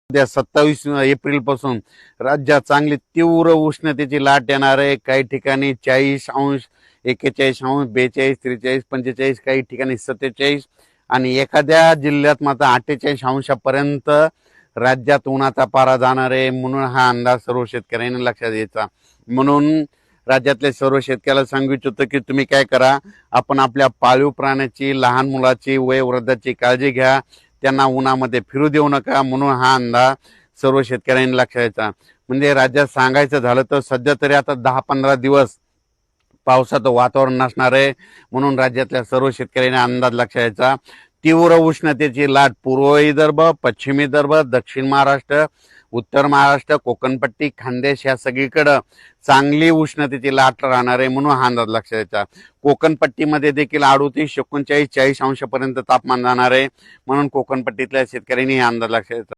उद्या 27 एप्रिल पासून राज्यात चांगली तीव्र उष्णतेची लाट येणार आहे। काही ठिकाणी 40°, 41°, 42, 43, 45, काही ठिकाणी 47 आणि एखाद्या जिल्ह्यात मात्र 48°पर्यंत राज्यात उन्हाचा पारा जाणार आहे। म्हणून हा अंदाज सर्व शेतकऱ्यांनी लक्षात घ्यायचा। म्हणून राज्यातल्या सर्व शेतकऱ्याला सांगू इच्छितो की तुम्ही काय करा, आपण आपल्या पाळीव प्राण्याची, लहान मुलाची, वयोवृद्धाची काळजी घ्या, त्यांना उन्हामध्ये फिरू देऊ नका। म्हणून हा अंदाज सर्व शेतकऱ्यांनी लक्षात घ्यायचा। म्हणजे राज्यात सांगायचं झालं तर सध्या तरी आता 10-15 दिवस पावसाचं वातावरण नसणार आहे। म्हणून राज्यातल्या सर्व शेतकऱ्यांनी अंदाज लक्षात घ्यायचा। तीव्र उष्णतेची लाट पूर्व विदर्भ, पश्चिम विदर्भ, दक्षिण महाराष्ट्र, उत्तर महाराष्ट्र, कोकणपट्टी, खानदेश या सगळीकडे चांगली उष्णतेची लाट राहणार आहे। म्हणून हा अंदाज लक्षात घ्यायचा। कोकणपट्टीमध्ये देखील 38, 39, 40° पर्यंत तापमान जाणार आहे। म्हणून कोकणपट्टीतल्या शेतकऱ्यांनी हा अंदाज लक्षात घ्यायचा।